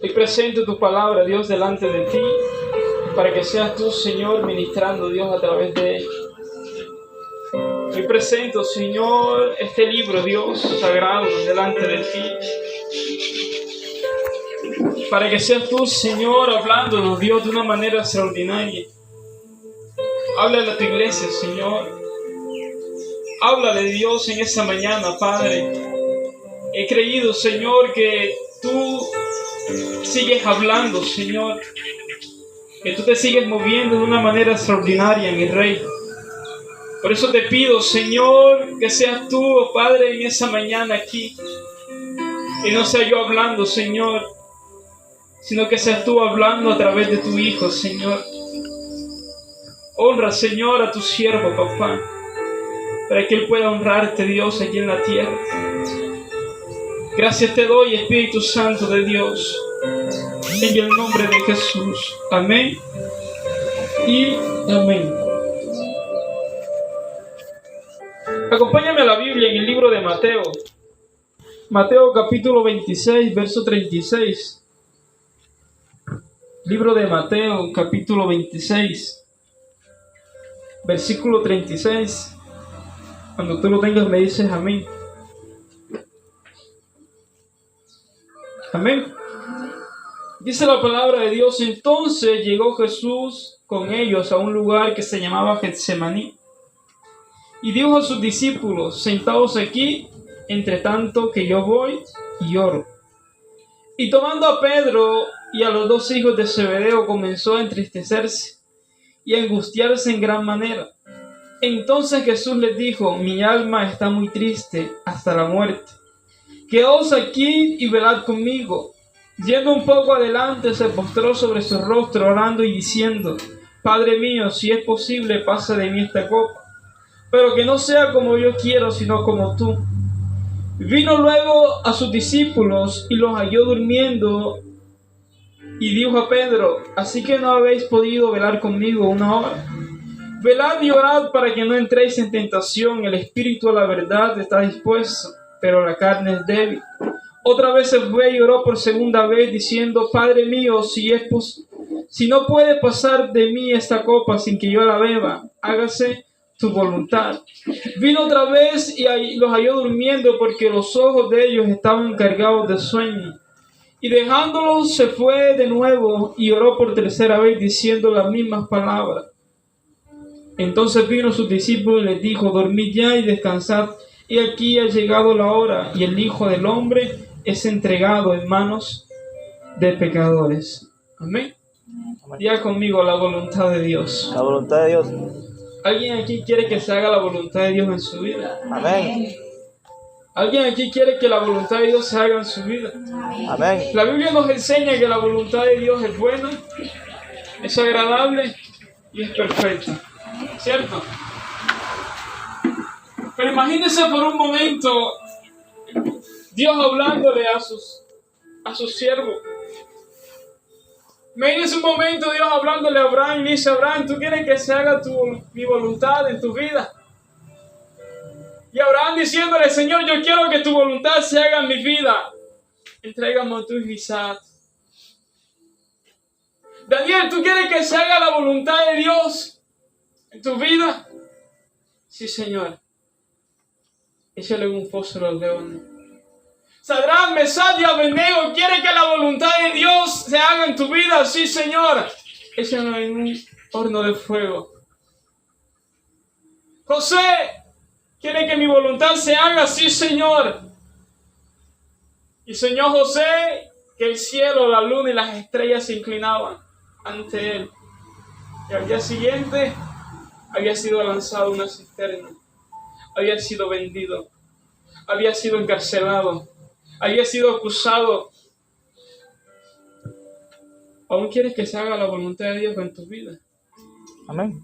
Hoy presento tu palabra, Dios, delante de ti, para que seas tú, Señor, ministrando, Dios, a través de ella. Hoy presento, Señor, este libro, Dios, sagrado, delante de ti, para que seas tú, Señor, hablándonos, Dios, de una manera extraordinaria. Háblale a tu iglesia, Señor. Háblale, Dios, en esa mañana, Padre. He creído, Señor, que tú sigues hablando, Señor. Que tú te sigues moviendo de una manera extraordinaria, mi Rey. Por eso te pido, Señor, que seas tú, oh Padre, en esa mañana aquí. Que no sea yo hablando, Señor, sino que seas tú hablando a través de tu Hijo, Señor. Honra, Señor, a tu siervo, papá, para que Él pueda honrarte, Dios, aquí en la tierra. Gracias te doy, Espíritu Santo de Dios, en el nombre de Jesús. Amén y amén. Acompáñame a la Biblia en el libro de Mateo. Mateo capítulo 26, verso 36. Libro de Mateo capítulo 26, versículo 36. Cuando tú lo tengas me dices amén. Amén. Dice la palabra de Dios: entonces llegó Jesús con ellos a un lugar que se llamaba Getsemaní, y dijo a sus discípulos: sentaos aquí, entre tanto que yo voy y oro. Y tomando a Pedro y a los dos hijos de Zebedeo, comenzó a entristecerse y a angustiarse en gran manera. Entonces Jesús les dijo: mi alma está muy triste hasta la muerte. Quedaos aquí y velad conmigo. Yendo un poco adelante, se postró sobre su rostro, orando y diciendo: Padre mío, si es posible, pasa de mí esta copa, pero que no sea como yo quiero, sino como tú. Vino luego a sus discípulos y los halló durmiendo, y dijo a Pedro: ¿así que no habéis podido velar conmigo una hora? Velad y orad para que no entréis en tentación. El espíritu a la verdad está dispuesto, pero la carne es débil. Otra vez se fue y oró por segunda vez, diciendo: Padre mío, si no puede pasar de mí esta copa sin que yo la beba, hágase tu voluntad. Vino otra vez y los halló durmiendo, porque los ojos de ellos estaban cargados de sueño. Y dejándolos se fue de nuevo y oró por tercera vez, diciendo las mismas palabras. Entonces vino sus discípulos y les dijo: dormid ya y descansad. Y aquí ha llegado la hora, y el Hijo del Hombre es entregado en manos de pecadores. Amén. Diga conmigo: la voluntad de Dios. La voluntad de Dios. ¿Alguien aquí quiere que se haga la voluntad de Dios en su vida? Amén. ¿Alguien aquí quiere que la voluntad de Dios se haga en su vida? Amén. La Biblia nos enseña que la voluntad de Dios es buena, es agradable y es perfecta. ¿Cierto? Pero imagínense por un momento Dios hablándole a sus siervos. Imagínense un momento Dios hablándole a Abraham y dice: Abraham, ¿tú quieres que se haga mi voluntad en tu vida? Y Abraham diciéndole: Señor, yo quiero que tu voluntad se haga en mi vida. Entrégame a tu hijo Isaac. Daniel, ¿tú quieres que se haga la voluntad de Dios en tu vida? Sí, Señor. Échale un foso a los leones. Sadrach, Mesach y Abednego, ¿quiere que la voluntad de Dios se haga en tu vida? Sí, Señor. Échalo en un horno de fuego. José, ¿quiere que mi voluntad se haga? Sí, Señor. Y soñó José que el cielo, la luna y las estrellas se inclinaban ante él. Y al día siguiente había sido lanzado a una cisterna. Había sido vendido. Había sido encarcelado. Había sido acusado. ¿Aún quieres que se haga la voluntad de Dios en tu vida? Amén.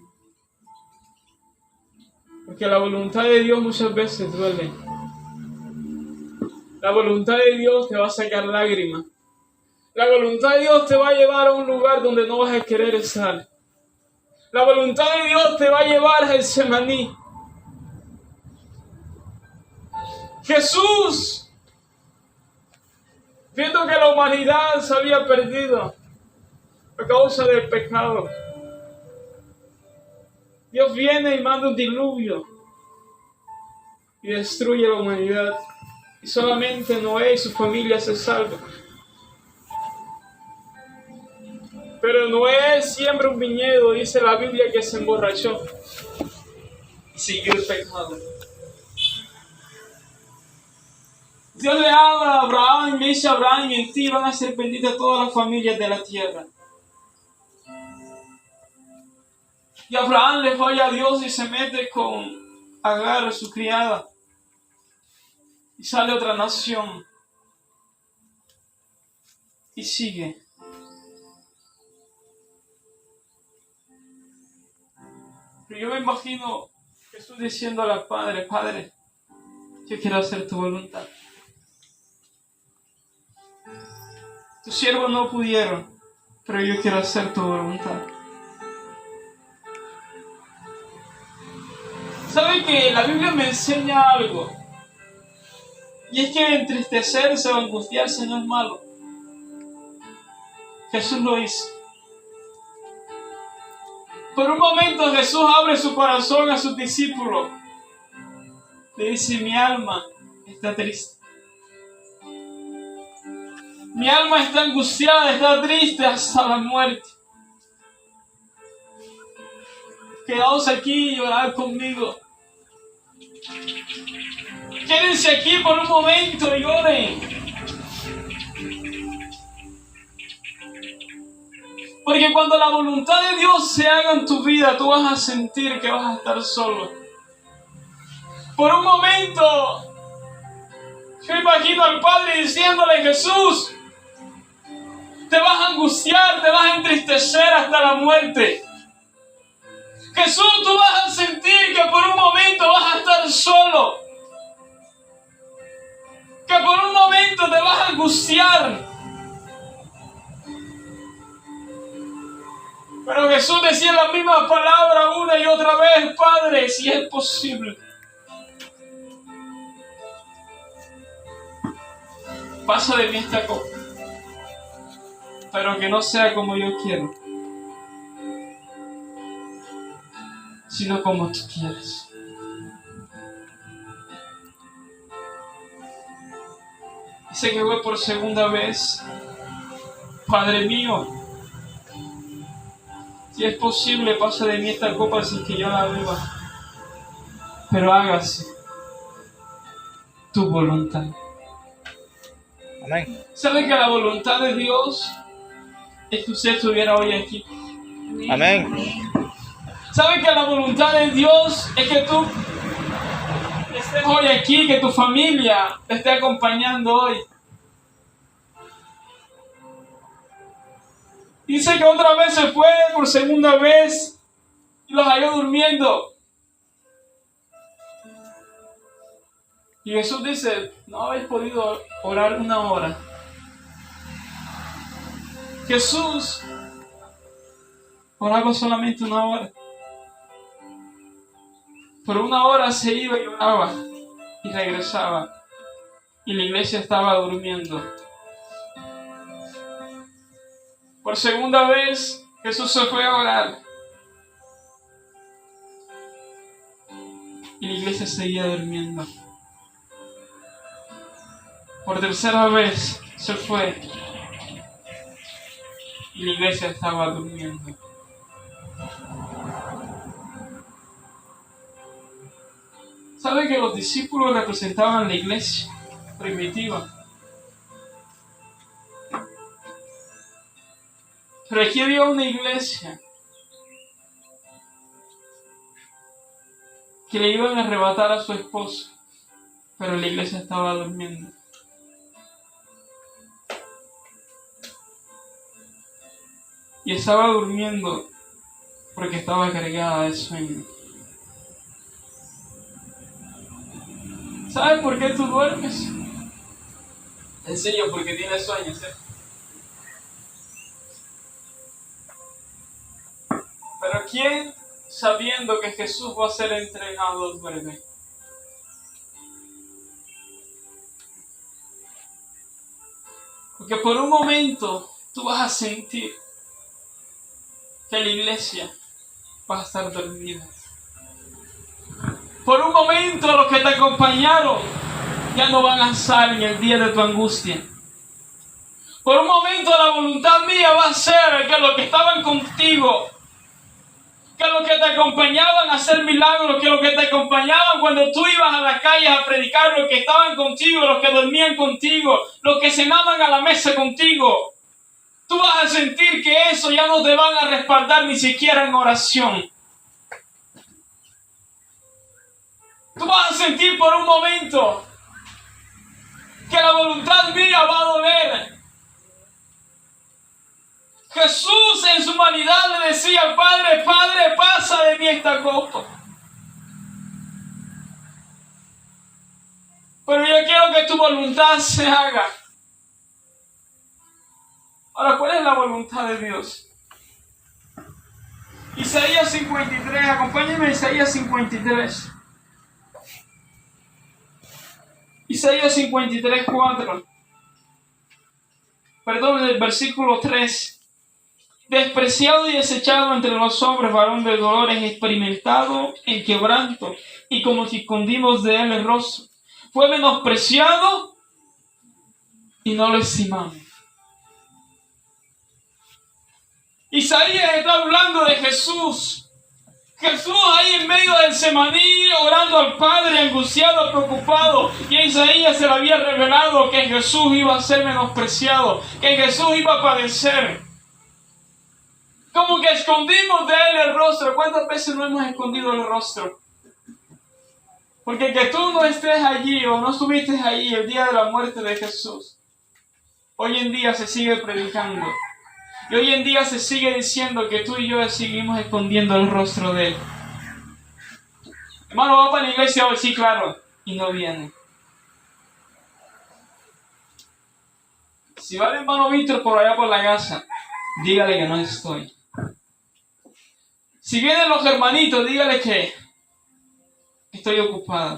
Porque la voluntad de Dios muchas veces duele. La voluntad de Dios te va a sacar lágrimas. La voluntad de Dios te va a llevar a un lugar donde no vas a querer estar. La voluntad de Dios te va a llevar a Getsemaní. Jesús viendo que la humanidad se había perdido a causa del pecado, Dios viene y manda un diluvio y destruye la humanidad. Y solamente Noé y su familia se salvan. Pero Noé siembra un viñedo, dice la Biblia, que se emborrachó y siguió el pecado. Dios le habla a Abraham y le dice a Abraham: en ti van a ser benditas todas las familias de la tierra. Y Abraham le falla a Dios y se mete con Agar, su criada. Y sale otra nación. Y sigue. Pero yo me imagino Jesús diciéndole al Padre: Padre, yo quiero hacer tu voluntad. Tus siervos no pudieron, pero yo quiero hacer tu voluntad. ¿Sabe que la Biblia me enseña algo? Y es que entristecerse o angustiarse no es malo. Jesús lo hizo. Por un momento Jesús abre su corazón a sus discípulos. Le dice: mi alma está triste. Mi alma está angustiada, está triste hasta la muerte. Quedaos aquí y orad conmigo. Quédense aquí por un momento y oren. Porque cuando la voluntad de Dios se haga en tu vida, tú vas a sentir que vas a estar solo. Por un momento, yo imagino al Padre diciéndole: Jesús, te vas a angustiar, te vas a entristecer hasta la muerte. Jesús, tú vas a sentir que por un momento vas a estar solo. Que por un momento te vas a angustiar. Pero Jesús decía la misma palabra una y otra vez: Padre, si es posible, pasa de mí esta copa, pero que no sea como yo quiero, sino como tú quieres. Dice que fue por segunda vez: Padre mío, si es posible, pasa de mí esta copa sin que yo la beba, pero hágase tu voluntad. Amén. ¿Sabe que la voluntad de Dios es que usted estuviera hoy aquí? Amén. ¿Sabe que la voluntad de Dios es que tú estés hoy aquí, que tu familia te esté acompañando hoy? Dice que otra vez se fue por segunda vez y los halló durmiendo. Y Jesús dice: no habéis podido orar una hora. Jesús oraba solamente una hora. Por una hora se iba y oraba y regresaba. Y la iglesia estaba durmiendo. Por segunda vez Jesús se fue a orar. Y la iglesia seguía durmiendo. Por tercera vez se fue. Y la iglesia estaba durmiendo. ¿Sabe que los discípulos representaban la iglesia primitiva? Pero aquí había una iglesia que le iban a arrebatar a su esposo, pero la iglesia estaba durmiendo. Y estaba durmiendo porque estaba cargada de sueño. ¿Sabes por qué tú duermes? Sencillo, porque tienes sueños, ¿eh? Pero ¿quién, sabiendo que Jesús va a ser entregado, duerme? Porque por un momento tú vas a sentir que la iglesia va a estar dormida. Por un momento los que te acompañaron ya no van a estar en el día de tu angustia. Por un momento la voluntad mía va a ser que los que estaban contigo, que los que te acompañaban a hacer milagros, que los que te acompañaban cuando tú ibas a las calles a predicar, los que estaban contigo, los que dormían contigo, los que cenaban a la mesa contigo, tú vas a sentir que eso ya no te van a respaldar ni siquiera en oración. Tú vas a sentir por un momento que la voluntad mía va a doler. Jesús en su humanidad le decía al Padre: Padre, pasa de mí esta copa. Pero yo quiero que tu voluntad se haga. Ahora, ¿cuál es la voluntad de Dios? Isaías 53, acompáñenme a Isaías 53. Isaías 53, 4. Perdón, el versículo 3. Despreciado y desechado entre los hombres, varón de dolores, experimentado en quebranto, y como si escondimos de él el rostro. Fue menospreciado y no lo estimamos. Isaías está hablando de Jesús. Jesús ahí en medio del Semaní, orando al Padre, angustiado, preocupado. Y a Isaías se le había revelado que Jesús iba a ser menospreciado, que Jesús iba a padecer. Como que escondimos de él el rostro. ¿Cuántas veces no hemos escondido el rostro? Porque que tú no estés allí o no estuviste allí el día de la muerte de Jesús, hoy en día se sigue predicando. Y hoy en día se sigue diciendo que tú y yo seguimos escondiendo el rostro de él. Hermano, va para la iglesia hoy, sí, claro, y no viene. Si va el hermano Víctor por allá por la casa, dígale que no estoy. Si vienen los hermanitos, dígale que estoy ocupada.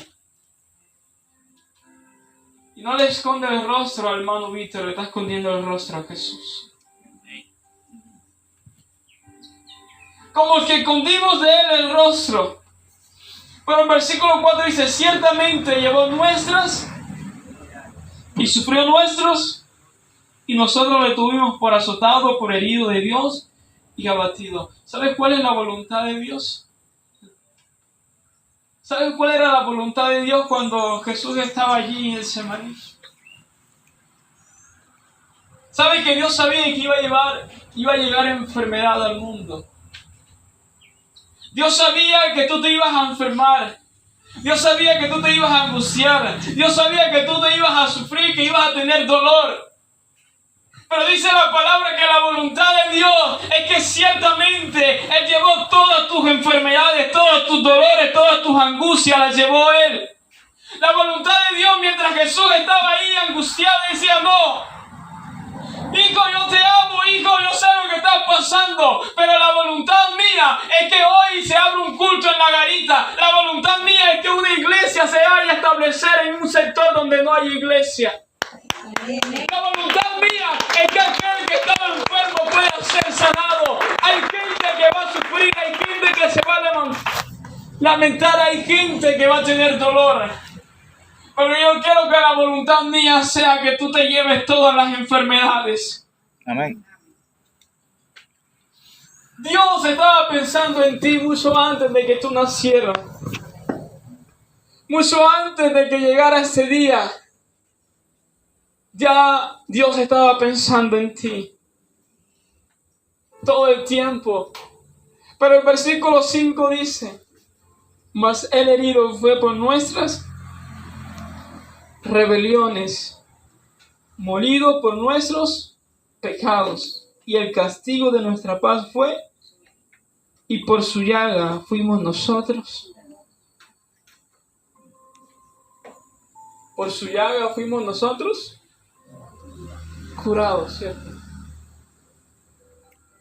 Y no le esconde el rostro al hermano Víctor, le está escondiendo el rostro a Jesús. Como que escondimos de él el rostro. Pero el versículo 4 dice: ciertamente llevó nuestras y sufrió nuestros, y nosotros le tuvimos por azotado, por herido de Dios y abatido. ¿Sabes cuál es la voluntad de Dios? ¿Sabes cuál era la voluntad de Dios cuando Jesús estaba allí en el Semaní? ¿Sabes que Dios sabía que iba a llegar enfermedad al mundo? Dios sabía que tú te ibas a enfermar. Dios sabía que tú te ibas a angustiar. Dios sabía que tú te ibas a sufrir, que ibas a tener dolor. Pero dice la palabra que la voluntad de Dios es que ciertamente Él llevó todas tus enfermedades, todos tus dolores, todas tus angustias, las llevó Él. La voluntad de Dios, mientras Jesús estaba ahí angustiado, decía: no, hijo, yo te amo, hijo, yo sé lo que está pasando, pero la voluntad mía es que hoy se abra un culto en la garita. La voluntad mía es que una iglesia se vaya a establecer en un sector donde no hay iglesia. La voluntad mía es que aquel que estaba enfermo pueda ser sanado. Hay gente que va a sufrir, hay gente que se va a lamentar, hay gente que va a tener dolor. Pero yo quiero que la voluntad mía sea que tú te lleves todas las enfermedades. Amén. Dios estaba pensando en ti mucho antes de que tú nacieras. Mucho antes de que llegara ese día. Ya Dios estaba pensando en ti. Todo el tiempo. Pero el versículo 5 dice: mas el herido fue por nuestras rebeliones, molido por nuestros pecados, y el castigo de nuestra paz fue, y por su llaga fuimos nosotros. Por su llaga fuimos nosotros curados, ¿cierto?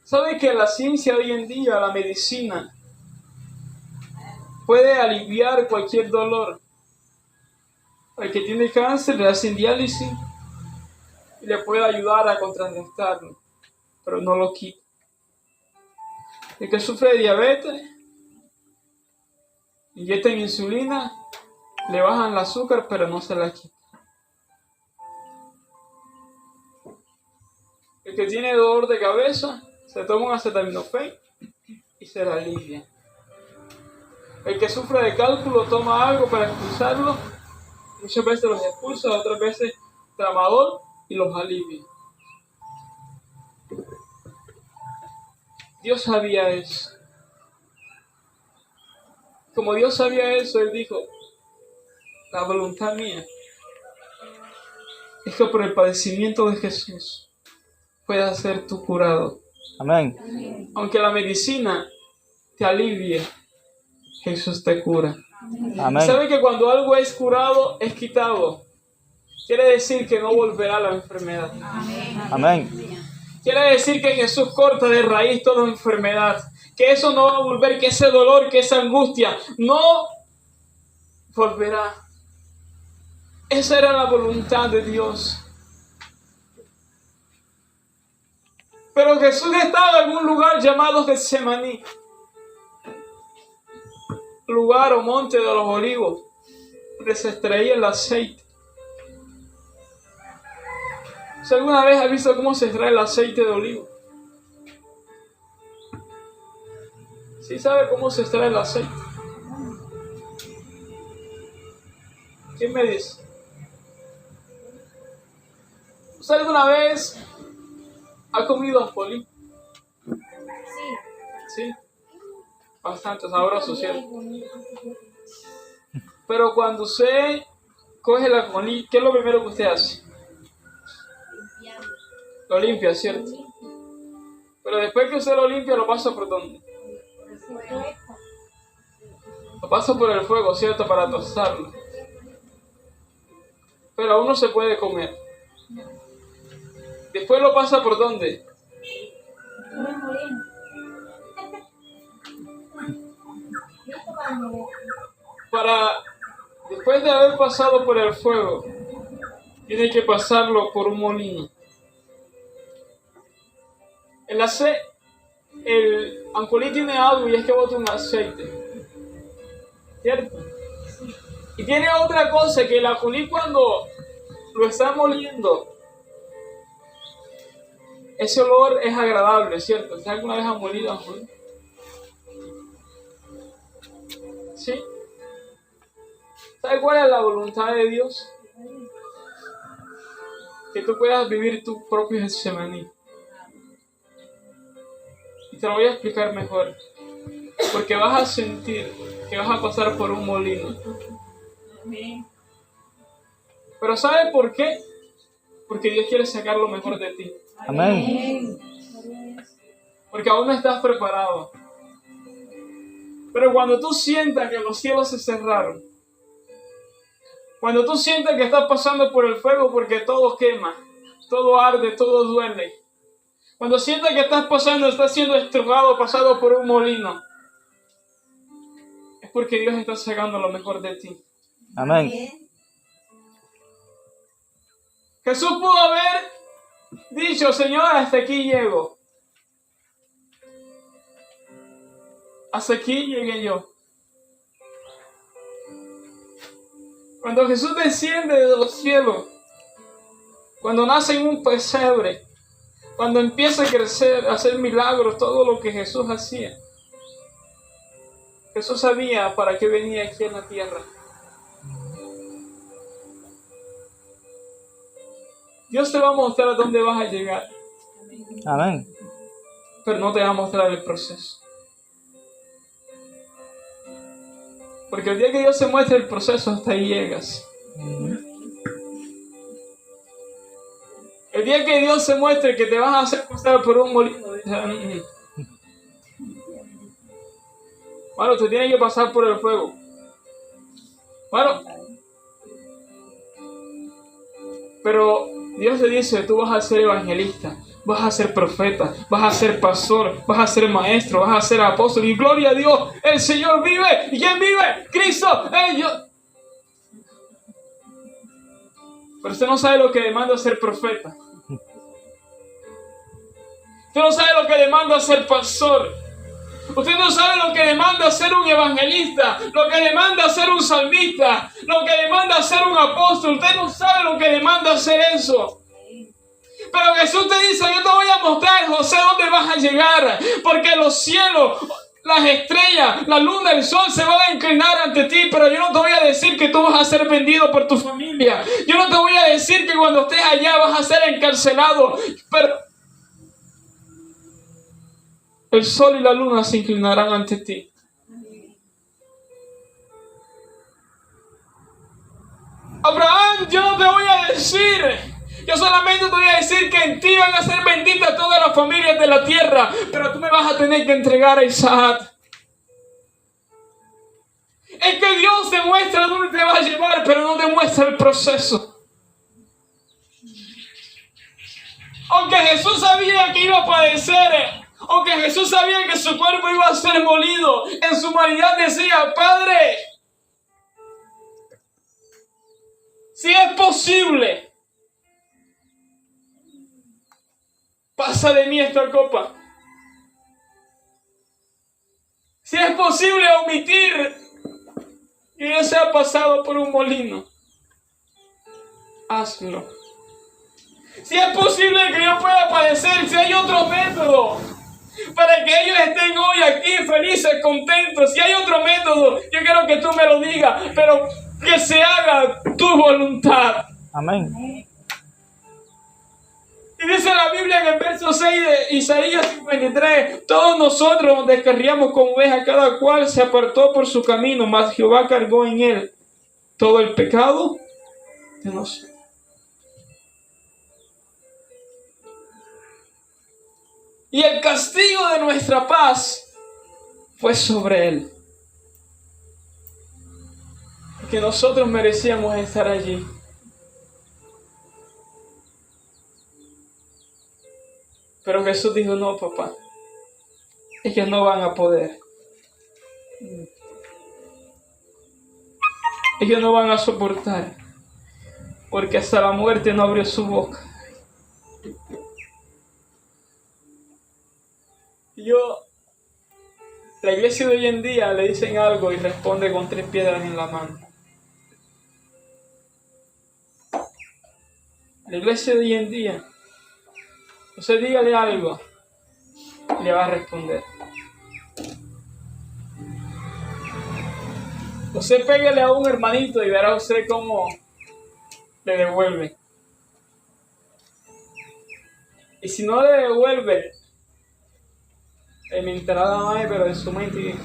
¿Sabe que la ciencia hoy en día, la medicina, puede aliviar cualquier dolor? Al que tiene cáncer le hacen diálisis, y le puede ayudar a contrarrestarlo, pero no lo quita. El que sufre de diabetes, inyectan insulina, le bajan el azúcar, pero no se la quita. El que tiene dolor de cabeza, se toma un acetaminofén y se la alivia. El que sufre de cálculo toma algo para expulsarlo, muchas veces los expulsa, otras veces tramador y los alivia. Dios sabía eso. Como Dios sabía eso, Él dijo, la voluntad mía es que por el padecimiento de Jesús puedas ser tú curado. Amén. Aunque la medicina te alivie, Jesús te cura. Amén. ¿Sabe que cuando algo es curado, es quitado? Quiere decir que no volverá la enfermedad. Amén. Quiere decir que Jesús corta de raíz toda enfermedad. Que eso no va a volver, que ese dolor, que esa angustia no volverá. Esa era la voluntad de Dios. Pero Jesús estaba en un lugar llamado Getsemaní. Lugar o monte de los olivos, donde se extraía el aceite. ¿Si alguna vez has visto cómo se extrae el aceite de olivo? ¿Sí sabe cómo se extrae el aceite? ¿Quién me dice? ¿Usted alguna vez ha comido ajonjolí? Sí. Bastante sabroso, ¿cierto? Pero cuando usted coge el ajonjolí, ¿qué es lo primero que usted hace? Lo limpia, ¿cierto? Pero después que usted lo limpia, ¿lo pasa por dónde? Lo pasa por el fuego, ¿cierto? Para tostarlo. Pero aún no se puede comer. Después lo pasa por dónde? Después de haber pasado por el fuego, tiene que pasarlo por un molino. El ajonjolí tiene algo y es que bota un aceite, ¿cierto? Y tiene otra cosa, que el ajonjolí cuando lo está moliendo, ese olor es agradable, ¿cierto? ¿Usted alguna vez ha molido ajonjolí? ¿Sí? ¿Sabe cuál es la voluntad de Dios? Que tú puedas vivir tu propio Getsemaní. Y te lo voy a explicar mejor. Porque vas a sentir que vas a pasar por un molino. Pero ¿sabe por qué? Porque Dios quiere sacar lo mejor de ti. Amén. Porque aún no estás preparado. Pero cuando tú sientas que los cielos se cerraron, cuando tú sientas que estás pasando por el fuego porque todo quema, todo arde, todo duele, cuando sientas que estás siendo estrujado, pasado por un molino, es porque Dios está sacando lo mejor de ti. Amén. Jesús pudo haber dicho, Señor, hasta aquí llego. Hasta aquí llegué yo. Cuando Jesús desciende de los cielos, cuando nace en un pesebre, cuando empieza a crecer, a hacer milagros, todo lo que Jesús hacía, Jesús sabía para qué venía aquí en la tierra. Dios te va a mostrar a dónde vas a llegar. Amén. Pero no te va a mostrar el proceso. Porque el día que Dios se muestre el proceso, hasta ahí llegas. El día que Dios se muestre que te vas a hacer pasar por un molino, bueno, tú tienes que pasar por el fuego. Bueno, pero Dios te dice, tú vas a ser evangelista, vas a ser profeta, vas a ser pastor, vas a ser maestro, vas a ser apóstol. Y gloria a Dios, el Señor vive. ¿Y quién vive? Cristo. Pero usted no sabe lo que demanda ser profeta. Usted no sabe lo que demanda ser pastor. Usted no sabe lo que demanda ser un evangelista, lo que demanda ser un salmista, lo que demanda ser un apóstol. Usted no sabe lo que demanda ser eso. Pero Jesús te dice, yo te voy a mostrar, José, dónde vas a llegar. Porque los cielos, las estrellas, la luna, el sol se van a inclinar ante ti. Pero yo no te voy a decir que tú vas a ser vendido por tu familia. Yo no te voy a decir que cuando estés allá vas a ser encarcelado. Pero el sol y la luna se inclinarán ante ti. Abraham, yo no te voy a decir, yo solamente te voy a decir que en ti van a ser benditas todas las familias de la tierra, pero tú me vas a tener que entregar a Isaac. Es que Dios te muestra dónde te va a llevar, pero no te muestra el proceso. Aunque Jesús sabía que iba a padecer, aunque Jesús sabía que su cuerpo iba a ser molido, en su humanidad decía, Padre, si es posible, pasa de mí esta copa. Si es posible omitir que yo sea pasado por un molino, hazlo. Si es posible que yo pueda padecer, si hay otro método para que ellos estén hoy aquí felices, contentos, si hay otro método, yo quiero que tú me lo digas, pero que se haga tu voluntad. Amén. Y dice la Biblia en el verso 6 de Isaías 53, todos nosotros nos descarriamos como ovejas, cada cual se apartó por su camino, mas Jehová cargó en él todo el pecado de nosotros. Y el castigo de nuestra paz fue sobre él. Porque nosotros merecíamos estar allí. Pero Jesús dijo, no, papá, ellos no van a poder. Ellos no van a soportar. Porque hasta la muerte no abrió su boca. La iglesia de hoy en día le dicen algo y responde con 3 piedras en la mano. La iglesia de hoy en día, usted dígale algo, le va a responder. Usted pégale a un hermanito y verá usted cómo le devuelve. Y si no le devuelve, le mentirá la madre, pero en su mente.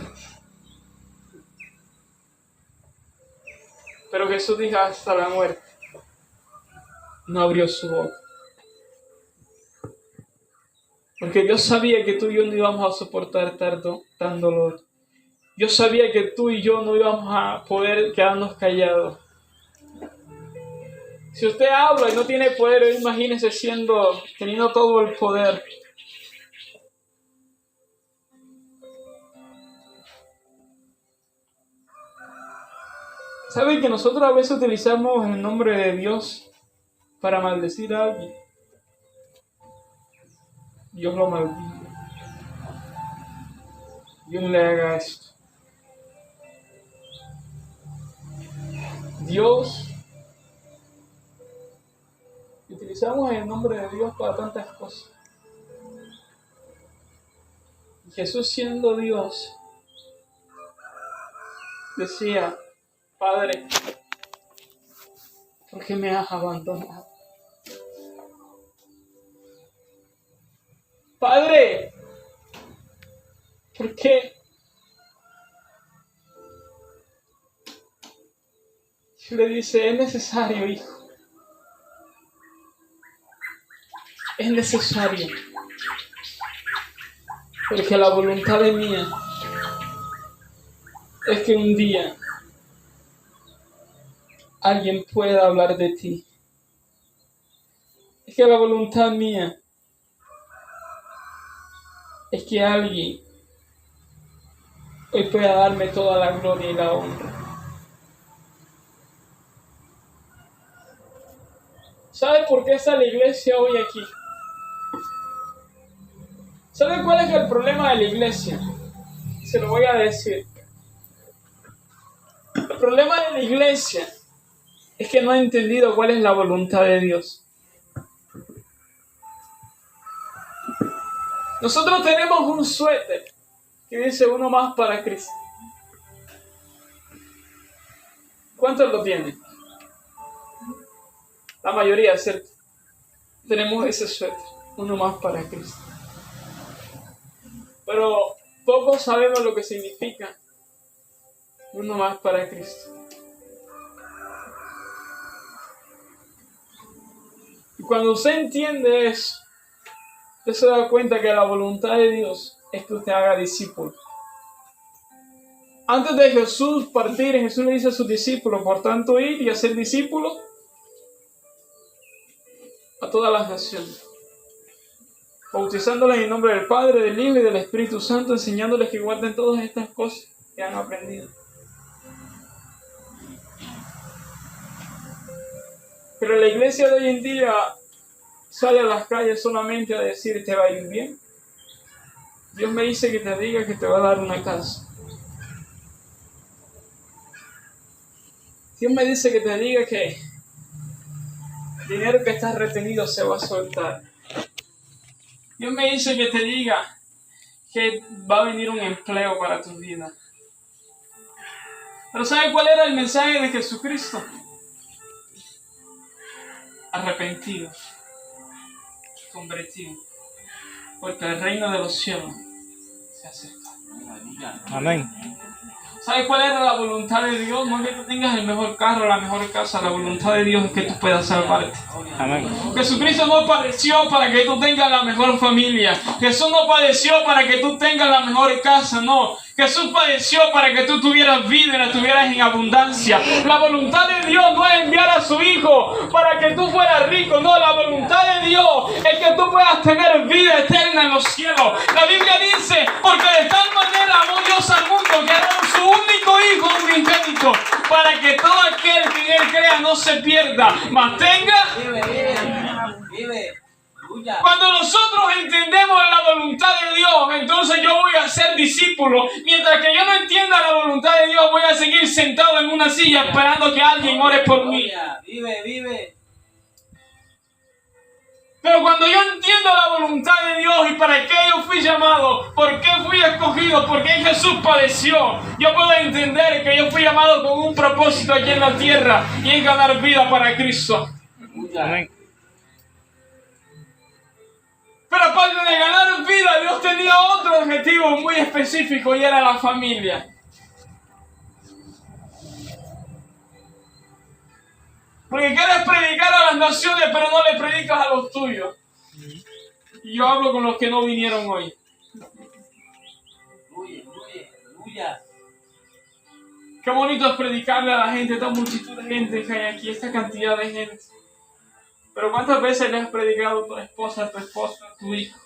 Pero Jesús dijo hasta la muerte. No abrió su boca. Porque Dios sabía que tú y yo no íbamos a soportar tan dolor. Yo sabía que tú y yo no íbamos a poder quedarnos callados. Si usted habla y no tiene poder, imagínese teniendo todo el poder. ¿Saben que nosotros a veces utilizamos el nombre de Dios para maldecir a alguien? Dios lo maldiga. Dios le haga esto. Dios. Utilizamos el nombre de Dios para tantas cosas. Y Jesús, siendo Dios, decía, Padre, ¿por qué me has abandonado? Padre, ¿por qué? Y le dice, es necesario, hijo. Es necesario. Porque la voluntad de mía es que un día alguien pueda hablar de ti. Es que la voluntad mía es que alguien hoy pueda darme toda la gloria y la honra. ¿Sabe por qué está la iglesia hoy aquí? ¿Saben cuál es el problema de la iglesia? Se lo voy a decir. El problema de la iglesia es que no ha entendido cuál es la voluntad de Dios. Nosotros tenemos un suéter que dice uno más para Cristo. ¿Cuántos lo tienen? La mayoría, ¿cierto? Tenemos ese suéter, uno más para Cristo. Pero pocos sabemos lo que significa uno más para Cristo. Y cuando usted entiende eso, usted se da cuenta que la voluntad de Dios es que usted haga discípulos. Antes de Jesús partir, Jesús le dice a sus discípulos, por tanto, ir y hacer discípulos a todas las naciones, bautizándoles en el nombre del Padre, del Hijo y del Espíritu Santo, enseñándoles que guarden todas estas cosas que han aprendido. Pero la iglesia de hoy en día sale a las calles solamente a decir, te va a ir bien. Dios me dice que te diga que te va a dar una casa. Dios me dice que te diga que el dinero que está retenido se va a soltar. Dios me dice que te diga que va a venir un empleo para tu vida. Pero ¿sabe cuál era el mensaje de Jesucristo? Arrepentidos, convertidos, porque el reino de los cielos se acerca. Amén. ¿Sabes cuál era la voluntad de Dios? No es que tú tengas el mejor carro, la mejor casa. La voluntad de Dios es que tú puedas salvarte. Amén. Jesucristo no padeció para que tú tengas la mejor familia. Jesús no padeció para que tú tengas la mejor casa, no. Jesús padeció para que tú tuvieras vida y la tuvieras en abundancia. La voluntad de Dios no es enviar a su Hijo para que tú fueras rico, no. La voluntad de Dios es que tú puedas tener vida eterna en los cielos. La Biblia dice, porque de tal manera amó Dios al mundo que ha dado su único Hijo unigénito, para que todo aquel que en Él crea no se pierda, mas tenga. Vive. Cuando nosotros entendemos la voluntad de Dios, entonces yo voy a ser discípulo. Mientras que yo no entienda la voluntad de Dios, voy a seguir sentado en una silla esperando que alguien ore por mí. Vive. Pero cuando yo entiendo la voluntad de Dios y para qué yo fui llamado, por qué fui escogido, por qué Jesús padeció, yo puedo entender que yo fui llamado con un propósito aquí en la tierra y en ganar vida para Cristo. Amén. Pero aparte de ganar vida, Dios tenía otro objetivo muy específico y era la familia. Porque quieres predicar a las naciones, pero no le predicas a los tuyos. Y yo hablo con los que no vinieron hoy. Aleluya. Qué bonito es predicarle a la gente, esta multitud de gente que hay aquí, esta cantidad de gente. Pero ¿cuántas veces le has predicado a tu esposa, a tu hijo?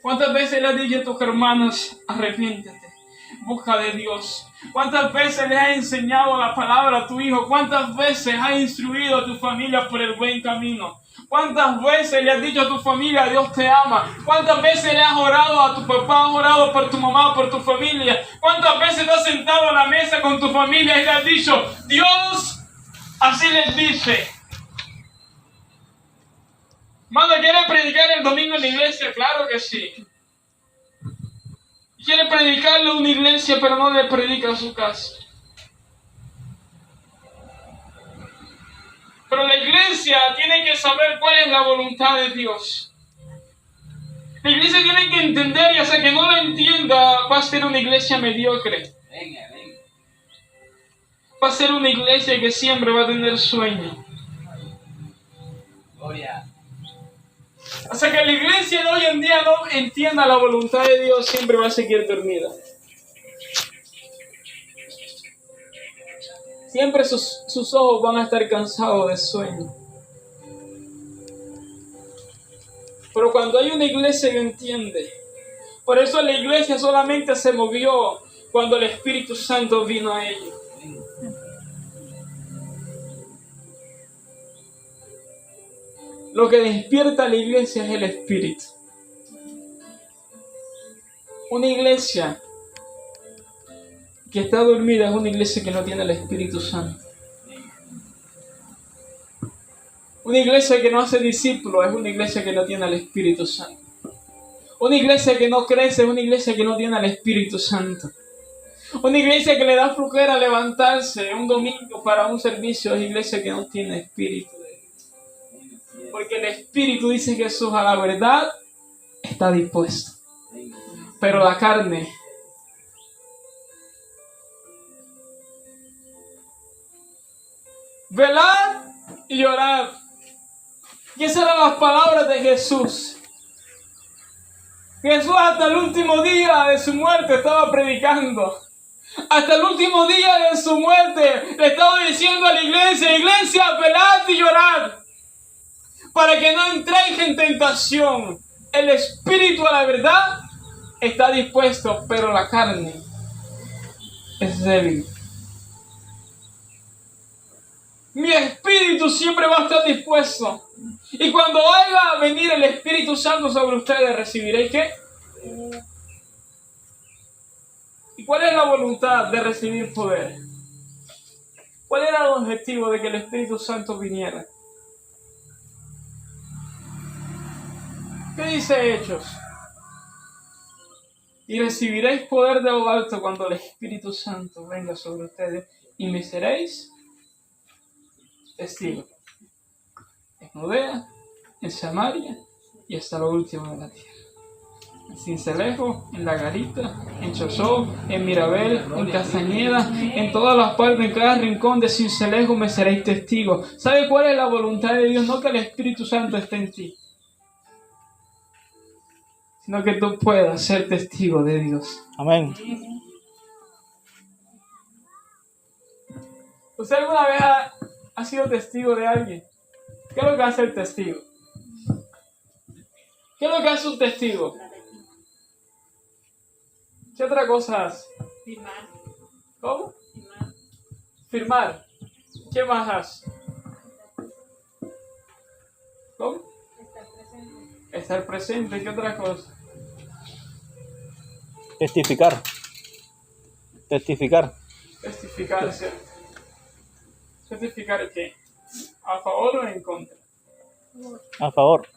¿Cuántas veces le has dicho a tus hermanos, arrepiéntete, busca de Dios? ¿Cuántas veces le has enseñado la palabra a tu hijo? ¿Cuántas veces has instruido a tu familia por el buen camino? ¿Cuántas veces le has dicho a tu familia, Dios te ama? ¿Cuántas veces le has orado a tu papá, has orado por tu mamá, por tu familia? ¿Cuántas veces te has sentado a la mesa con tu familia y le has dicho, Dios, así les dice? Mano, ¿quiere predicar el domingo en la iglesia? Claro que sí. Quiere predicarle a una iglesia, pero no le predica a su casa. Pero la iglesia tiene que saber cuál es la voluntad de Dios. La iglesia tiene que entender, y hasta que no lo entienda, va a ser una iglesia mediocre. Va a ser una iglesia que siempre va a tener sueño. Gloria. Hasta que la iglesia de hoy en día no entienda la voluntad de Dios, siempre va a seguir dormida. Siempre sus ojos van a estar cansados de sueño. Pero cuando hay una iglesia que entiende, por eso la iglesia solamente se movió cuando el Espíritu Santo vino a ella. Lo que despierta a la iglesia es el Espíritu. Una iglesia que está dormida es una iglesia que no tiene el Espíritu Santo. Una iglesia que no hace discípulos es una iglesia que no tiene el Espíritu Santo. Una iglesia que no crece es una iglesia que no tiene el Espíritu Santo. Una iglesia que le da flojera levantarse un domingo para un servicio es iglesia que no tiene Espíritu de Dios. Porque el Espíritu, dice Jesús, a la verdad está dispuesto. Pero la carne velad y llorad. Y esas eran las palabras de Jesús. Jesús hasta el último día de su muerte estaba predicando. Hasta el último día de su muerte le estaba diciendo a la iglesia, velad y llorad, para que no entréis en tentación. El espíritu a la verdad está dispuesto, pero la carne es débil. Mi espíritu siempre va a estar dispuesto. Y cuando vaya a venir el Espíritu Santo sobre ustedes, ¿recibiréis qué? ¿Y cuál es la voluntad de recibir poder? ¿Cuál era el objetivo de que el Espíritu Santo viniera? ¿Qué dice Hechos? Y recibiréis poder de lo alto cuando el Espíritu Santo venga sobre ustedes, y me seréis testigos en Judea, en Samaria y hasta lo último de la tierra. En Cincelejo, en La Garita, en Chozó, en Mirabel, en Castañeda, en todas las partes, en cada rincón de Cincelejo me seréis testigos. ¿Sabe cuál es la voluntad de Dios? No que el Espíritu Santo esté en ti, sino que tú puedas ser testigo de Dios. Amén. ¿Usted alguna vez ha sido testigo de alguien? ¿Qué es lo que hace el testigo? ¿Qué es lo que hace un testigo? ¿Qué otra cosa hace? Firmar. ¿Cómo? Firmar. ¿Qué más hace? ¿Cómo? Estar presente. Estar presente. ¿Qué otra cosa? Testificar. Testificar, ¿cierto? ¿Testificar qué? ¿A favor o en contra? A favor.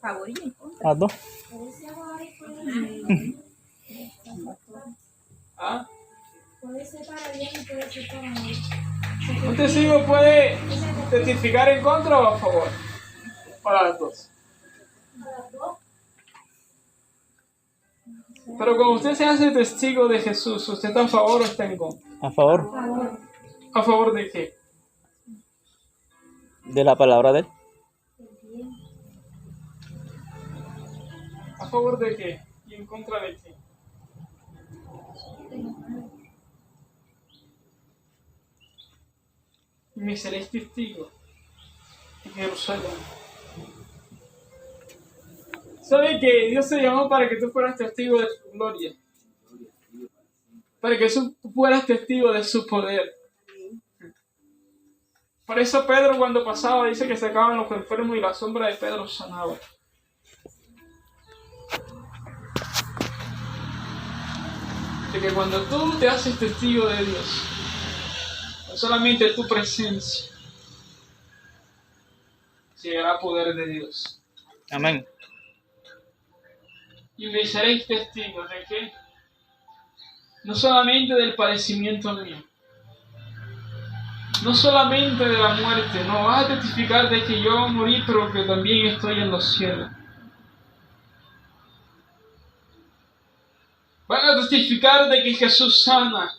Favor y en contra. Las dos. ¿Ah? Puede ser para bien y puede ser para mal. ¿Un testigo puede testificar en contra o a favor? Para las dos. Pero cuando usted se hace testigo de Jesús, ¿usted está a favor o está en contra? A favor ¿A favor de qué? de la palabra de él. ¿A favor de qué? ¿Y en contra de qué? Me seréis testigo en Jerusalén. ¿Sabe que Dios te llamó para que tú fueras testigo de su gloria? Para que tú fueras testigo de su poder. Por eso Pedro cuando pasaba dice que sacaban los enfermos y la sombra de Pedro sanaba. De que cuando tú te haces testigo de Dios, no solamente tu presencia, llegará poder de Dios. Amén. Y me seréis testigos de que no solamente del padecimiento mío, no solamente de la muerte, no vas a testificar de que yo morí, pero que también estoy en los cielos. Van a testificar de que Jesús sana.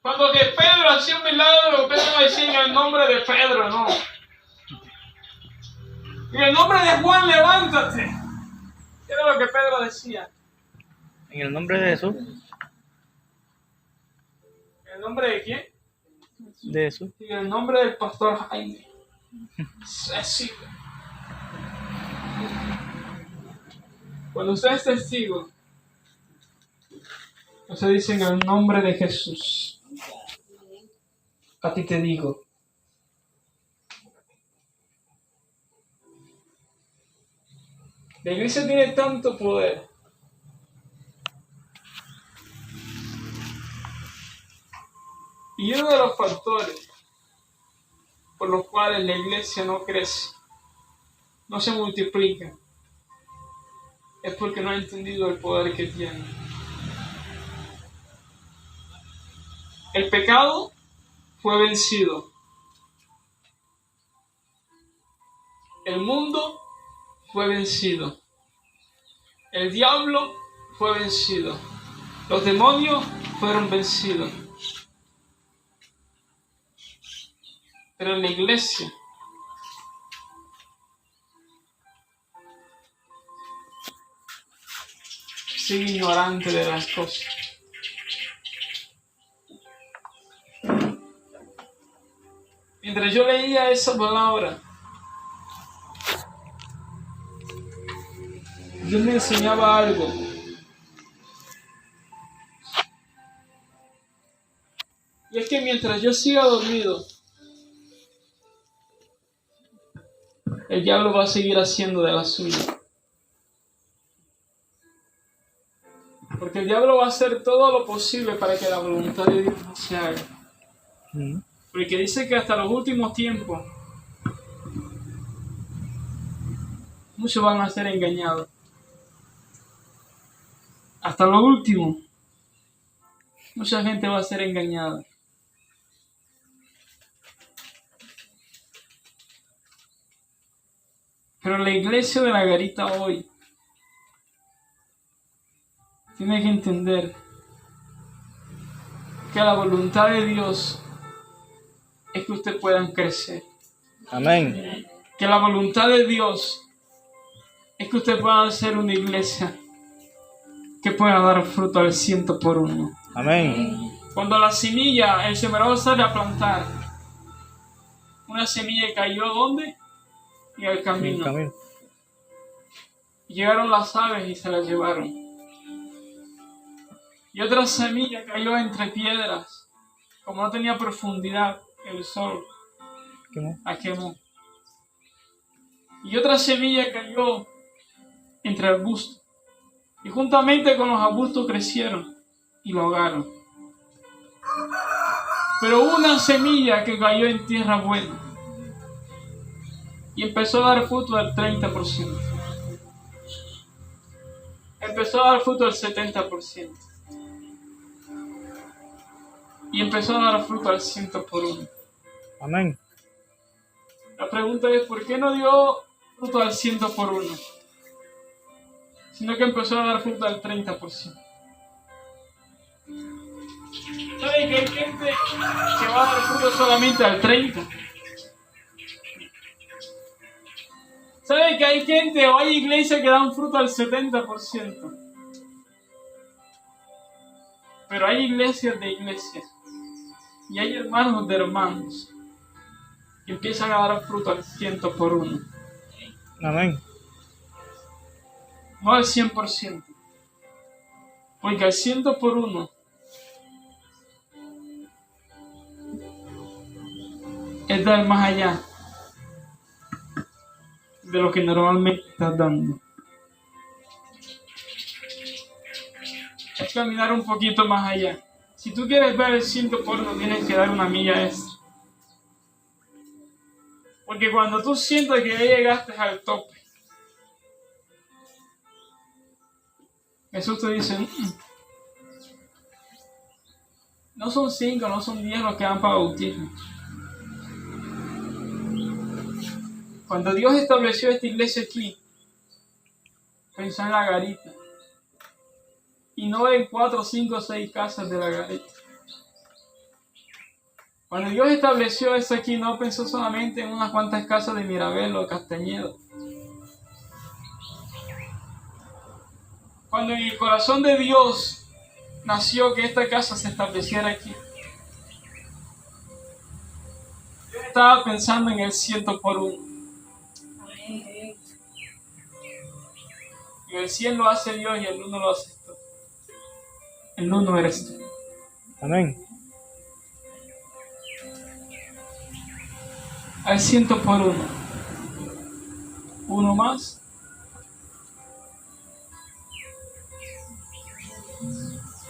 Cuando que Pedro hacía un milagro, Pedro no decía en el nombre de Pedro, no. En el nombre de Juan, levántate. Era lo que Pedro decía. En el nombre de Jesús. ¿En el nombre de quién? De Jesús. En el nombre del pastor Jaime. Así. Cuando usted es testigo, usted dice en el nombre de Jesús. A ti te digo. La iglesia tiene tanto poder. Y uno de los factores por los cuales la iglesia no crece, no se multiplica, es porque no ha entendido el poder que tiene. El pecado fue vencido. El mundo fue vencido. El diablo fue vencido. Los demonios fueron vencidos. Pero la iglesia sigue ignorante de las cosas. Mientras yo leía esa palabra, Dios me enseñaba algo. Y es que mientras yo siga dormido, el diablo va a seguir haciendo de la suya. Porque el diablo va a hacer todo lo posible para que la voluntad de Dios no se haga. Porque dice que hasta los últimos tiempos muchos van a ser engañados. Hasta lo último, mucha gente va a ser engañada. Pero la iglesia de la Garita hoy tiene que entender que la voluntad de Dios es que ustedes puedan crecer. Amén. Que la voluntad de Dios es que ustedes puedan ser una iglesia que pueda dar fruto al 100%. Amén. Cuando la semilla, el sembrador sale a plantar, una semilla cayó ¿dónde? En el camino. Llegaron las aves y se la llevaron. Y otra semilla cayó entre piedras. Como no tenía profundidad, el sol la quemó. Y otra semilla cayó entre arbustos. Y juntamente con los arbustos crecieron y lo ahogaron. Pero hubo una semilla que cayó en tierra buena y empezó a dar fruto del 30%. Empezó a dar fruto del 70%. Y empezó a dar fruto al 100%. Amén. La pregunta es, ¿por qué no dio fruto al 100%? Sino que empezó a dar fruto al 30%. ¿Sabe que hay gente que va a dar fruto solamente al 30%? ¿Sabe que hay gente o hay iglesias que dan fruto al 70%? Pero hay iglesias de iglesias. Y hay hermanos de hermanos que empiezan a dar fruto al 100%. Amén. No al 100%. Porque al 100% es dar más allá de lo que normalmente estás dando. Es caminar un poquito más allá. Si tú quieres ver el 100%, tienes que dar una milla extra. Porque cuando tú sientas que ya llegaste al tope, Jesús te dice, no son 5, no son 10 los que van para bautismo. Cuando Dios estableció esta iglesia aquí, pensó en la Garita. Y no en 4, 5, 6 casas de la Garita. Cuando Dios estableció esto aquí, no pensó solamente en unas cuantas casas de Mirabel o de Castañedo. Cuando en el corazón de Dios nació que esta casa se estableciera aquí, Dios estaba pensando en el 100%. Y el 100 lo hace Dios y el 1 lo haces tú. El 1 eres tú. Amén. Al 100%. Uno más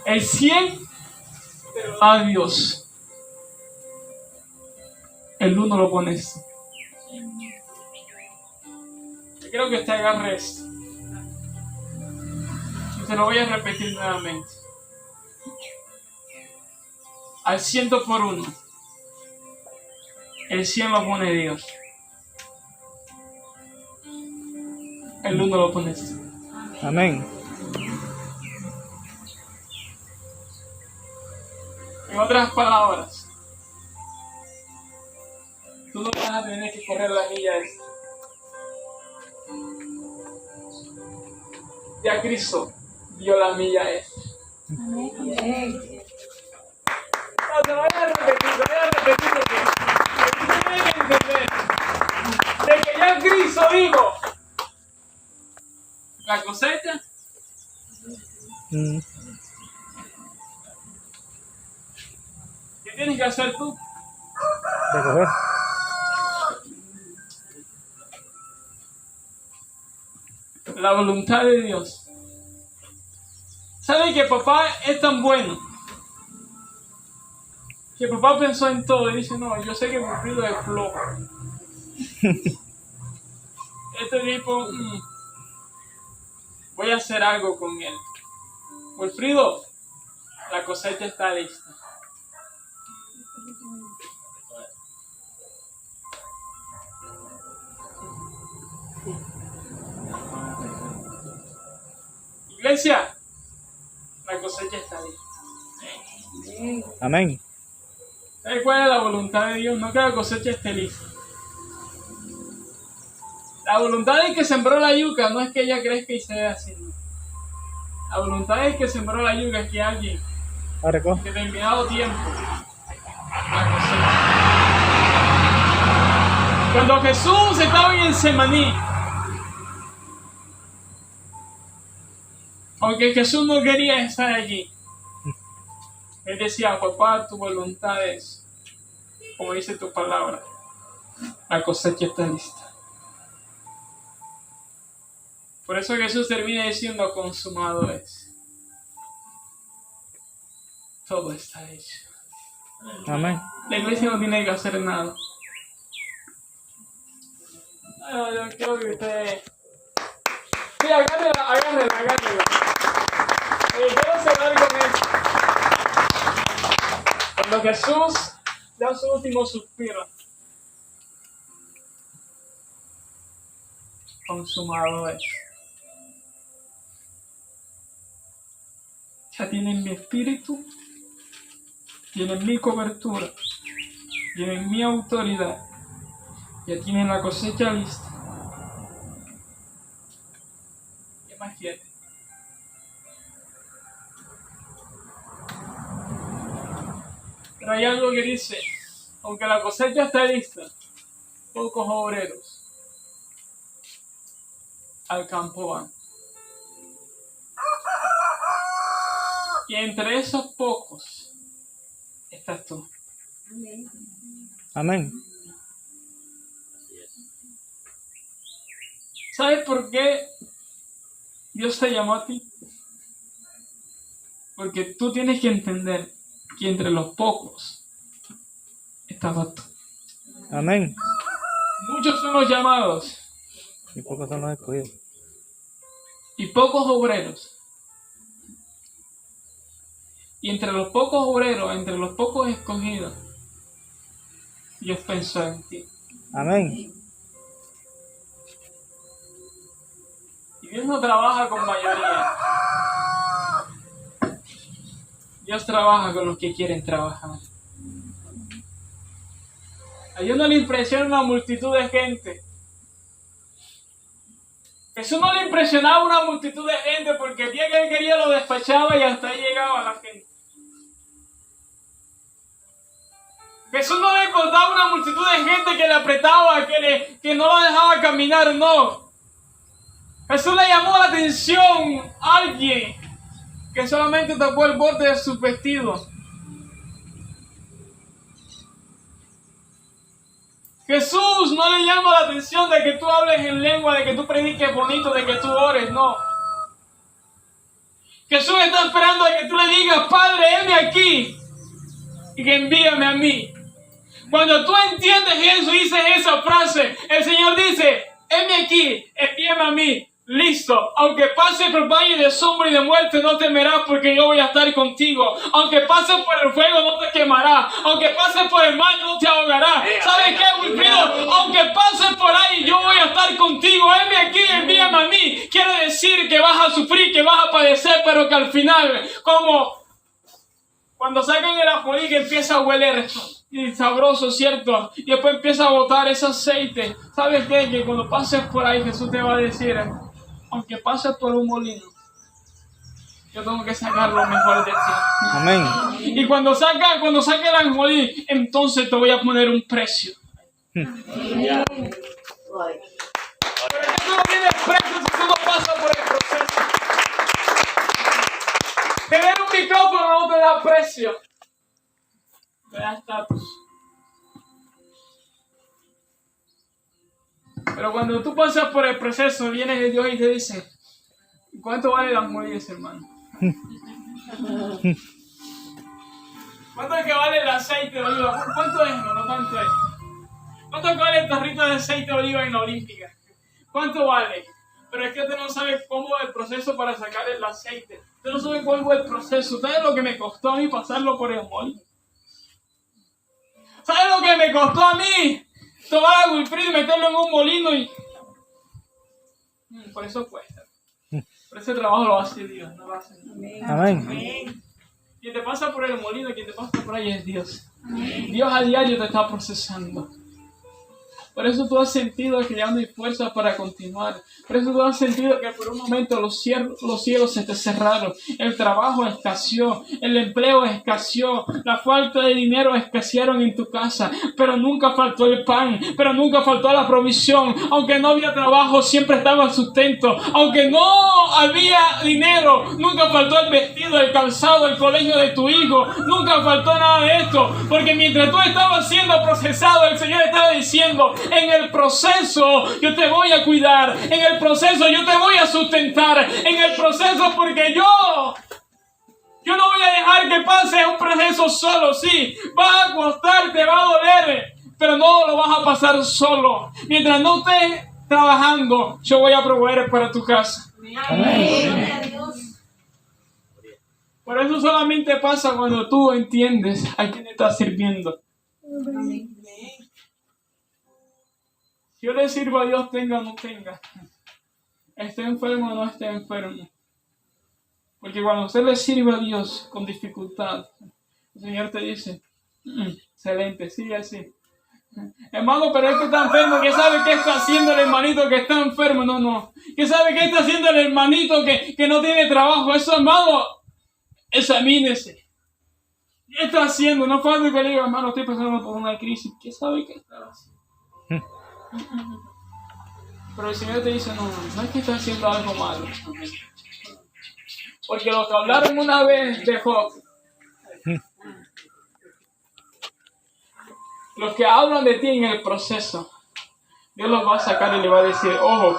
El 100 te lo da Dios. El 1 lo pones. Yo quiero que te agarre esto. Y te lo voy a repetir nuevamente. Al 100 por 1. El 100 lo pone Dios. El 1 lo pones tú. Amén. En otras palabras, tú no vas a tener que correr la milla esta. Ya Cristo dio la milla esta. Amén. No, te voy a repetir porque tú tienes que entender de que ya Cristo dijo la cosecha. Mm. ¿Qué tienes que hacer tú? Recoger. La voluntad de Dios. ¿Sabe que papá es tan bueno? Que papá pensó en todo y dice, no, yo sé que Wilfrido es flojo. Este tipo, voy a hacer algo con él. Wilfrido, la cosecha está lista. Iglesia, la cosecha está lista. Amén. ¿Sabes cuál es la voluntad de Dios? No que la cosecha esté lista. La voluntad del que sembró la yuca no es que ella crezca y sea así. No. La voluntad del que sembró la yuca es que alguien, Ahora recoge. en determinado tiempo, la cosecha. Cuando Jesús estaba en el Semaní, aunque Jesús no quería estar allí, él decía, papá, tu voluntad es, como dice tu palabra, la cosecha está lista. Por eso Jesús termina diciendo, consumado es. Todo está hecho. Amén. La iglesia no tiene que hacer nada. No, yo quiero que ustedes... Sí, agárrela. Quiero cerrar con esto. Cuando Jesús da su último suspiro, consumado es. Ya tienen mi espíritu, tienen mi cobertura, tienen mi autoridad, ya tienen la cosecha lista. ¿Qué más quieren? Pero hay algo que dice, aunque la cosecha está lista, pocos obreros al campo van. Y entre esos pocos estás tú. Amén. ¿Sabes por qué Dios te llamó a ti? Porque tú tienes que entender que entre los pocos estabas tú. Amén. Muchos son los llamados Y pocos son los escogidos. y pocos obreros. Y entre los pocos obreros, entre los pocos escogidos, Dios pensó en ti. Amén. Y Dios no trabaja con mayoría. Dios trabaja con los que quieren trabajar. A Dios no le impresiona una multitud de gente. Jesús no le impresionaba una multitud de gente porque el día que él quería lo despachaba y hasta ahí llegaba la gente. Jesús no le importaba una multitud de gente que le apretaba, que no lo dejaba caminar, no. Jesús le llamó la atención a alguien que solamente tapó el borde de su vestido. Jesús no le llama la atención de que tú hables en lengua, de que tú prediques bonito, de que tú ores, no. Jesús está esperando a que tú le digas, Padre, heme aquí y que envíame a mí. Cuando tú entiendes eso y dices esa frase, el Señor dice, heme aquí, envíame a mí. Listo, aunque pases por valle de sombra y de muerte, no temerás porque yo voy a estar contigo. Aunque pases por el fuego, no te quemará. Aunque pases por el mar, no te ahogará. ¿Sabes qué, Wilfrido? Aunque pases por ahí, yo voy a estar contigo. Heme aquí, envíame a mí. Quiere decir que vas a sufrir, que vas a padecer, pero que al final, como cuando sacan el ajonjolí que empieza a hueler y sabroso, ¿cierto? Y después empieza a botar ese aceite. ¿Sabes qué? Que cuando pases por ahí, Jesús te va a decir, aunque pases por un molino, yo tengo que sacar lo mejor de ti. Amén. Y cuando saque el ajonjolí, entonces te voy a poner un precio. Pero es que tú no tienes precio si tú no pasas por el proceso. Tener un micrófono no te da precio. Te da estatus. Pero cuando tú pasas por el proceso, viene de Dios y te dice, ¿cuánto vale las molillas, hermano? ¿Cuánto es que vale el aceite de oliva? ¿Cuánto es? No tanto es. ¿Cuánto es que vale el tarrito de aceite de oliva en la Olímpica? ¿Cuánto vale? Pero es que usted no sabe cómo es el proceso para sacar el aceite. Usted no sabe cuál fue el proceso. ¿Sabes lo que me costó a mí pasarlo por el molino? ¿Sabes lo que me costó a mí? Tomar a Wilfrido y meterlo en un molino y... Por eso cuesta. Por ese trabajo lo hace Dios, no lo hace nadie. Amén. Quien te pasa por el molino, quien te pasa por ahí es Dios. Dios a diario te está procesando. Por eso tú has sentido que ya no hay fuerza para continuar. Por eso tú has sentido que por un momento los cielos se te cerraron. El trabajo escaseó. El empleo escaseó. La falta de dinero escasearon en tu casa. Pero nunca faltó el pan. Pero nunca faltó la provisión. Aunque no había trabajo, siempre estaba el sustento. Aunque no había dinero, nunca faltó el vestido, el calzado, el colegio de tu hijo. Nunca faltó nada de esto. Porque mientras tú estabas siendo procesado, el Señor estaba diciendo, en el proceso yo te voy a cuidar. En el proceso yo te voy a sustentar. En el proceso porque yo no voy a dejar que pase un proceso solo. Sí, va a costar, te va a doler, pero no lo vas a pasar solo. Mientras no estés trabajando, yo voy a proveer para tu casa. Amén. Por eso solamente pasa cuando tú entiendes a quién estás sirviendo. Yo le sirvo a Dios, tenga o no tenga. Esté enfermo o no esté enfermo. Porque cuando usted le sirve a Dios con dificultad, el Señor te dice, excelente, sigue así. Hermano, pero es que está enfermo. ¿Qué sabe qué está haciendo el hermanito que está enfermo? No. ¿Qué sabe qué está haciendo el hermanito que no tiene trabajo? Eso, hermano, examínese. ¿Qué está haciendo? No falta que le diga, hermano, estoy pasando por una crisis. ¿Qué sabe qué está haciendo? Pero el Señor te dice, no es que está haciendo algo malo. Porque lo que hablaron una vez de Job, los que hablan de ti en el proceso, Dios los va a sacar y le va a decir, ojo,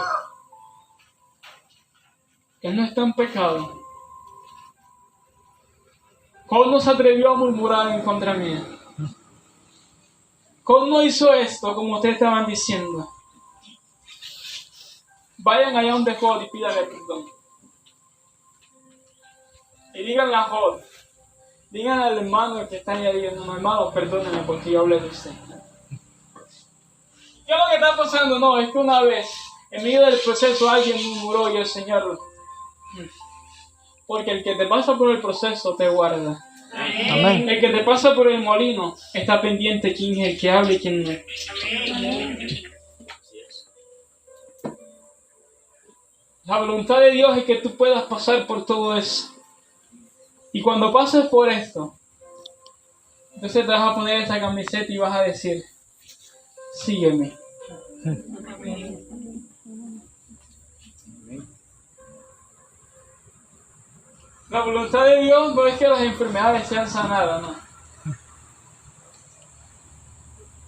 él no está en pecado. Job no se atrevió a murmurar en contra mía. Job no hizo esto como ustedes estaban diciendo. Vayan allá donde Job y pídale perdón. Y díganle a Job, díganle al hermano que está ahí, no, hermano, perdónenme porque yo hablé de usted. ¿Qué es lo que está pasando? No, es que una vez, en medio del proceso, alguien murmuró y el Señor, porque el que te pasa por el proceso te guarda. Amén. El que te pasa por el molino está pendiente quién es el que habla y quién no. La voluntad de Dios es que tú puedas pasar por todo eso. Y cuando pases por esto, entonces te vas a poner esta camiseta y vas a decir, sígueme. La voluntad de Dios no es que las enfermedades sean sanadas, no.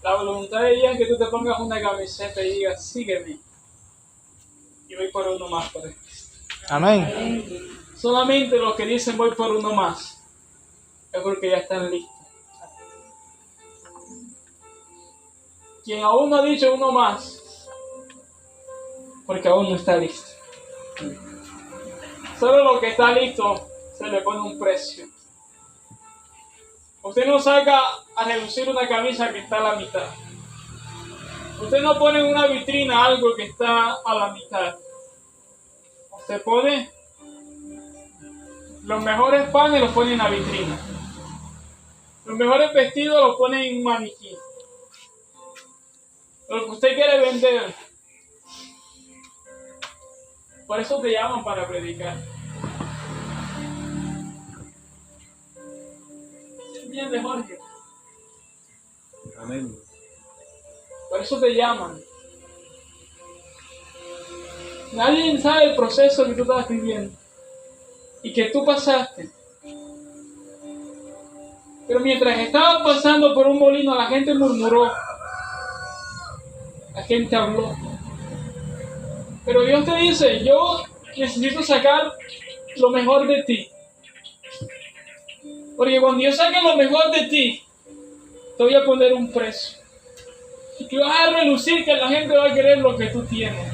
La voluntad de Dios es que tú te pongas una camiseta y digas, sígueme. Y voy por uno más por esto. Amén. Solamente los que dicen voy por uno más es porque ya están listos. Quien aún no ha dicho uno más, porque aún no está listo. Solo lo que está listo se le pone un precio. Usted no saca a relucir una camisa que está a la mitad. Usted no pone en una vitrina algo que está a la mitad. Usted pone los mejores panes, los pone en la vitrina. Los mejores vestidos los pone en un maniquí. Lo que usted quiere vender. Por eso te llaman para predicar. ¿Sí entiendes, Jorge? Amén. Por eso te llaman. Nadie sabe el proceso que tú estabas viviendo y que tú pasaste. Pero mientras estabas pasando por un molino, la gente murmuró. La gente habló. Pero Dios te dice, yo necesito sacar lo mejor de ti. Porque cuando yo saque lo mejor de ti, te voy a poner un precio. Y que vas a relucir, que la gente va a querer lo que tú tienes.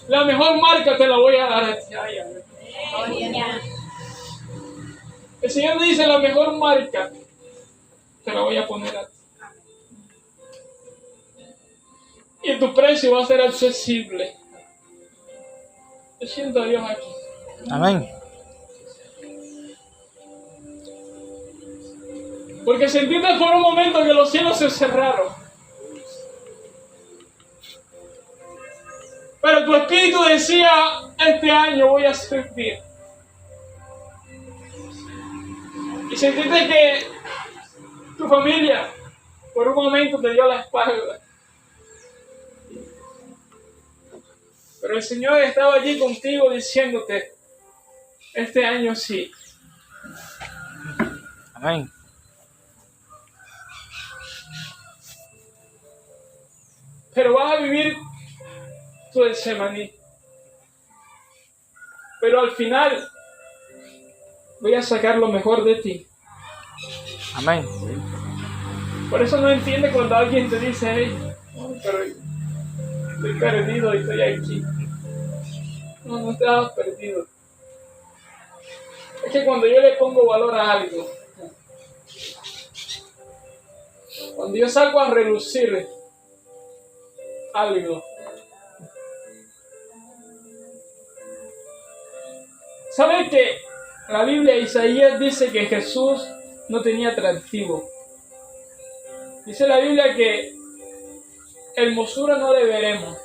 La mejor marca te la voy a dar a ti. El Señor me dice, la mejor marca te la voy a poner a ti. Y tu precio va a ser accesible. Yo siento a Dios aquí. Amén. Porque sentiste por un momento que los cielos se cerraron. Pero tu espíritu decía, este año voy a servir. Y sentiste que tu familia por un momento te dio la espalda. Pero el Señor estaba allí contigo diciéndote, este año sí. Amén. Pero vas a vivir tu Getsemaní. Pero al final voy a sacar lo mejor de ti. Amén. Por eso no entiende cuando alguien te dice, hey, pero estoy perdido y estoy aquí. No estás perdido. Es que cuando yo le pongo valor a algo, cuando yo salgo a relucir algo, ¿sabes que la Biblia de Isaías dice que Jesús no tenía atractivo? Dice la Biblia que hermosura no le veremos,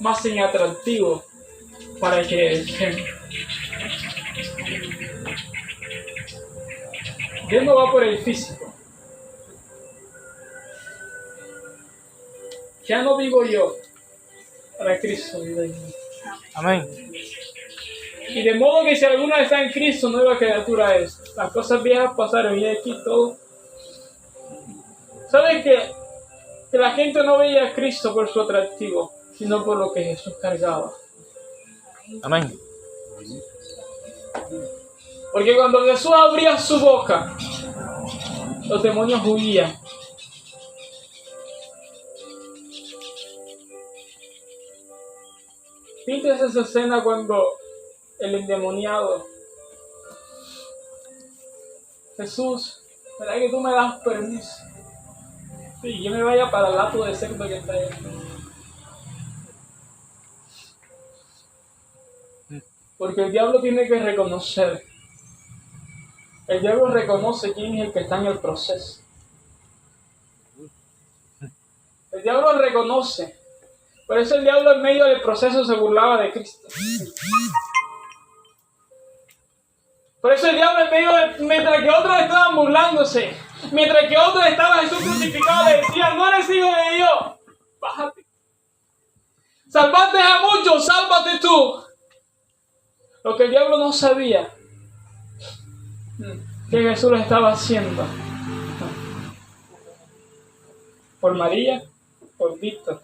más en atractivo para que Dios no va por el físico. Ya no vivo yo, para Cristo vive en mí. Amén. Y de modo que si alguno está en Cristo, nueva criatura es. Las cosas viejas pasaron y aquí todo. ¿Sabes qué? Que la gente no veía a Cristo por su atractivo, sino por lo que Jesús cargaba. Amén. Porque cuando Jesús abría su boca, los demonios huían. Pinta esa escena cuando el endemoniado, Jesús, ¿verdad que tú me das permiso? Sí, yo me vaya para el lato de cerdo que está ahí. Porque el diablo tiene que reconocer. El diablo reconoce quién es el que está en el proceso. El diablo reconoce. Por eso el diablo en medio del proceso se burlaba de Cristo. Por eso el diablo en medio de... Mientras que otros estaban burlándose, mientras que otros estaban Jesús crucificado, le decían, no eres hijo de Dios, bájate. Salvaste a muchos, sálvate tú. Lo que el diablo no sabía, que Jesús lo estaba haciendo. Por María, por Víctor,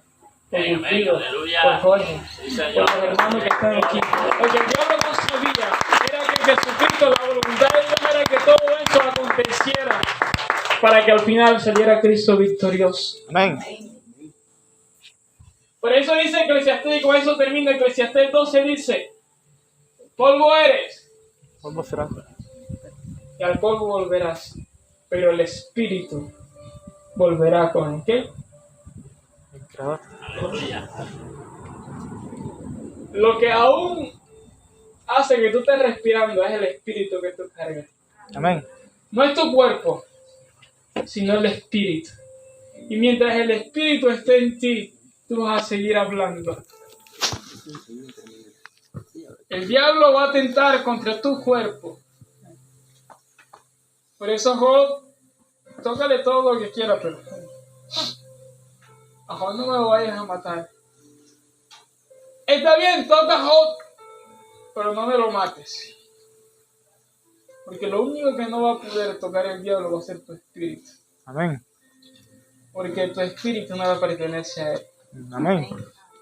por Wilfrido, por Jorge, por los hermanos que están aquí. Lo que el diablo no sabía era que Jesucristo, la voluntad de Dios era que todo eso aconteciera para que al final saliera Cristo victorioso. Amén. Por eso dice Eclesiastés, y con eso termina Eclesiastés 12, dice: polvo eres, Polvo será. y al polvo volverás, pero el Espíritu volverá con el ¿qué? El Creador. Lo que aún hace que tú estés respirando es el Espíritu que tú cargas. Amén. No es tu cuerpo, sino el Espíritu. Y mientras el Espíritu esté en ti, tú vas a seguir hablando. El diablo va a tentar contra tu cuerpo. Por eso, Job, tócale todo lo que quiera, pero a Job no me lo vayas a matar. Está bien, toca a Job, pero no me lo mates. Porque lo único que no va a poder tocar el diablo va a ser tu espíritu. Amén. Porque tu espíritu no le pertenece a él. Amén.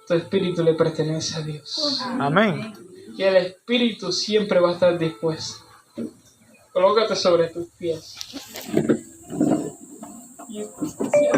Tu espíritu le pertenece a Dios. Amén. Y el espíritu siempre va a estar dispuesto. Colócate sobre tus pies. Y